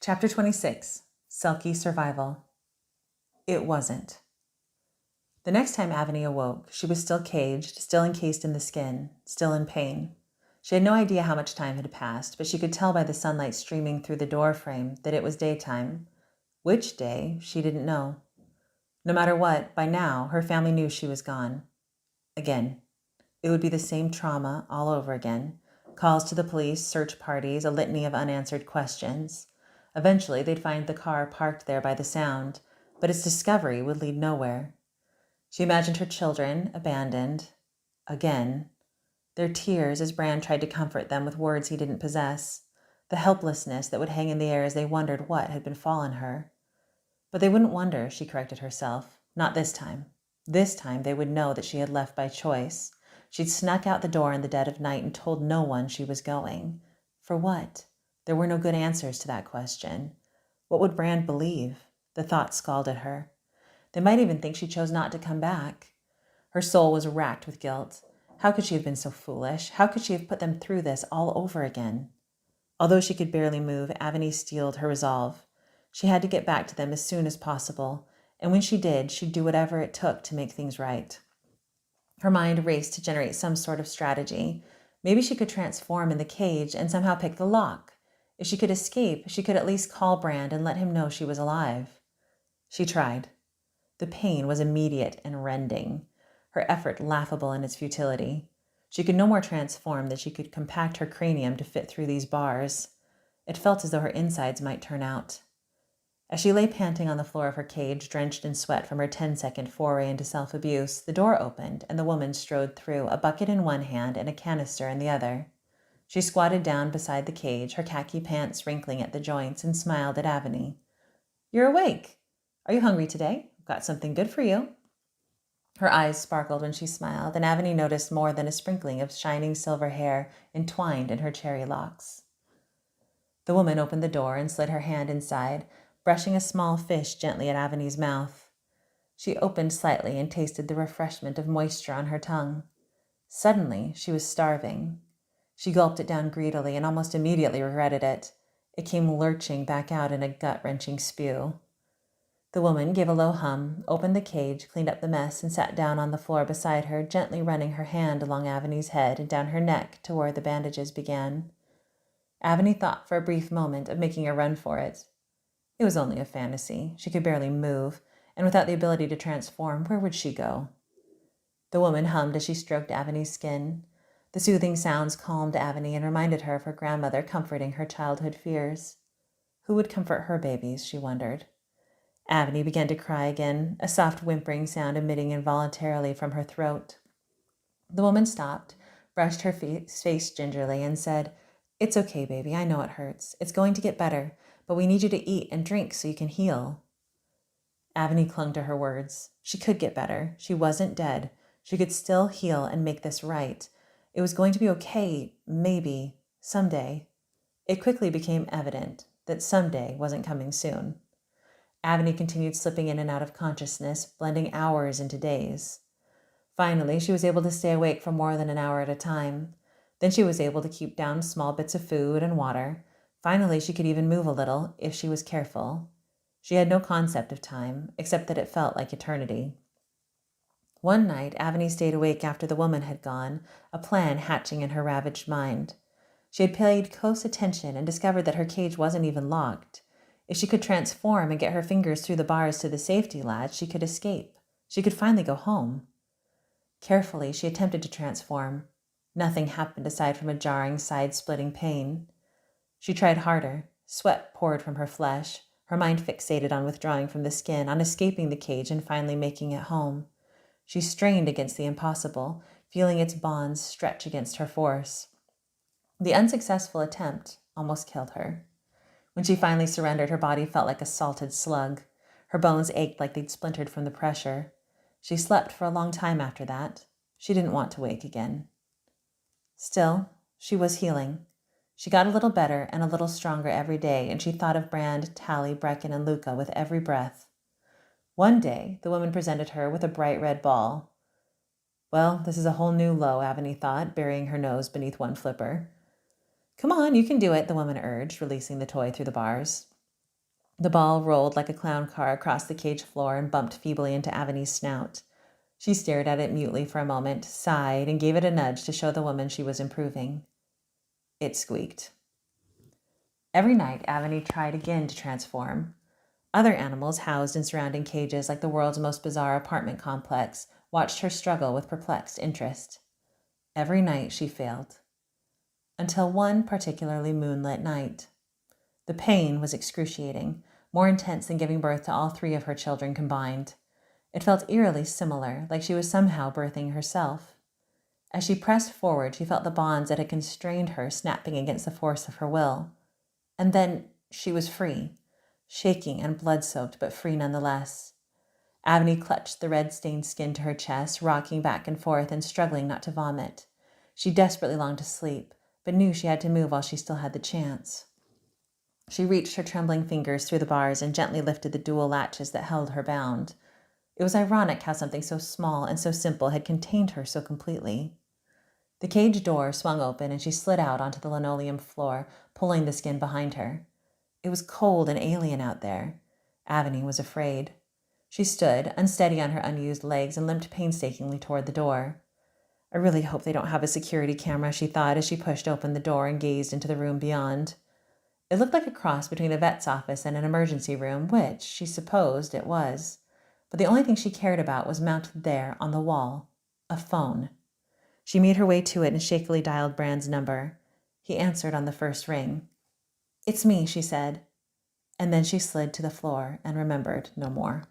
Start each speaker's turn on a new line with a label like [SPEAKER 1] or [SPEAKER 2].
[SPEAKER 1] Chapter 26, Selkie Survival. It wasn't. The next time Aveny awoke, she was still caged, still encased in the skin, still in pain. She had no idea how much time had passed, but she could tell by the sunlight streaming through the door frame that it was daytime. Which day, she didn't know. No matter what, by now, her family knew she was gone. Again. It would be the same trauma all over again. Calls to the police, search parties, a litany of unanswered questions. Eventually, they'd find the car parked there by the sound, but its discovery would lead nowhere. She imagined her children, abandoned. Again. Their tears as Brand tried to comfort them with words he didn't possess. The helplessness that would hang in the air as they wondered what had befallen her. But they wouldn't wonder, she corrected herself. Not this time. This time they would know that she had left by choice. She'd snuck out the door in the dead of night and told no one she was going. For what? There were no good answers to that question. What would Brand believe? The thought scalded her. They might even think she chose not to come back. Her soul was racked with guilt. How could she have been so foolish? How could she have put them through this all over again? Although she could barely move, Aveny steeled her resolve. She had to get back to them as soon as possible, and when she did, she'd do whatever it took to make things right. Her mind raced to generate some sort of strategy. Maybe she could transform in the cage and somehow pick the lock. If she could escape, she could at least call Brand and let him know she was alive. She tried. The pain was immediate and rending, her effort laughable in its futility. She could no more transform than she could compact her cranium to fit through these bars. It felt as though her insides might turn out. As she lay panting on the floor of her cage, drenched in sweat from her 10-second foray into self-abuse, the door opened and the woman strode through, a bucket in one hand and a canister in the other. She squatted down beside the cage, her khaki pants wrinkling at the joints, and smiled at Aveny. "You're awake. Are you hungry today? I've got something good for you." Her eyes sparkled when she smiled, and Aveny noticed more than a sprinkling of shining silver hair entwined in her cherry locks. The woman opened the door and slid her hand inside, brushing a small fish gently at Aveny's mouth. She opened slightly and tasted the refreshment of moisture on her tongue. Suddenly, she was starving. She gulped it down greedily and almost immediately regretted it. It came lurching back out in a gut-wrenching spew. The woman gave a low hum, opened the cage, cleaned up the mess, and sat down on the floor beside her, gently running her hand along Aveny's head and down her neck to where the bandages began. Aveny thought for a brief moment of making a run for it. It was only a fantasy. She could barely move, and without the ability to transform, where would she go? The woman hummed as she stroked Aveny's skin. The soothing sounds calmed Aveny and reminded her of her grandmother comforting her childhood fears. Who would comfort her babies, she wondered. Aveny began to cry again, a soft whimpering sound emitting involuntarily from her throat. The woman stopped, brushed her face gingerly, and said, "It's okay, baby. I know it hurts. It's going to get better, but we need you to eat and drink so you can heal." Aveny clung to her words. She could get better. She wasn't dead. She could still heal and make this right. It was going to be okay, maybe, someday. It quickly became evident that someday wasn't coming soon. Aveny continued slipping in and out of consciousness, blending hours into days. Finally, she was able to stay awake for more than an hour at a time. Then she was able to keep down small bits of food and water. Finally, she could even move a little, if she was careful. She had no concept of time, except that it felt like eternity. One night, Aveny stayed awake after the woman had gone, a plan hatching in her ravaged mind. She had paid close attention and discovered that her cage wasn't even locked. If she could transform and get her fingers through the bars to the safety latch, she could escape. She could finally go home. Carefully, she attempted to transform. Nothing happened aside from a jarring, side-splitting pain. She tried harder. Sweat poured from her flesh, her mind fixated on withdrawing from the skin, on escaping the cage and finally making it home. She strained against the impossible, feeling its bonds stretch against her force. The unsuccessful attempt almost killed her. When she finally surrendered, her body felt like a salted slug. Her bones ached like they'd splintered from the pressure. She slept for a long time after that. She didn't want to wake again. Still, she was healing. She got a little better and a little stronger every day, and she thought of Brand, Tally, Brecken, and Luca with every breath. One day, the woman presented her with a bright red ball. Well, this is a whole new low, Aveny thought, burying her nose beneath one flipper. "Come on, you can do it," the woman urged, releasing the toy through the bars. The ball rolled like a clown car across the cage floor and bumped feebly into Aveny's snout. She stared at it mutely for a moment, sighed, and gave it a nudge to show the woman she was improving. It squeaked. Every night, Aveny tried again to transform. Other animals housed in surrounding cages like the world's most bizarre apartment complex watched her struggle with perplexed interest. Every night she failed. Until one particularly moonlit night. The pain was excruciating, more intense than giving birth to all 3 of her children combined. It felt eerily similar, like she was somehow birthing herself. As she pressed forward, she felt the bonds that had constrained her snapping against the force of her will. And then she was free, shaking and blood-soaked, but free nonetheless. Aveny clutched the red-stained skin to her chest, rocking back and forth and struggling not to vomit. She desperately longed to sleep, but knew she had to move while she still had the chance. She reached her trembling fingers through the bars and gently lifted the dual latches that held her bound. It was ironic how something so small and so simple had contained her so completely. The cage door swung open and she slid out onto the linoleum floor, pulling the skin behind her. It was cold and alien out there. Aveny was afraid. She stood, unsteady on her unused legs, and limped painstakingly toward the door. I really hope they don't have a security camera, she thought as she pushed open the door and gazed into the room beyond. It looked like a cross between a vet's office and an emergency room, which, she supposed, it was. But the only thing she cared about was mounted there on the wall, a phone. She made her way to it and shakily dialed Brand's number. He answered on the first ring. "It's me," she said. And then she slid to the floor and remembered no more.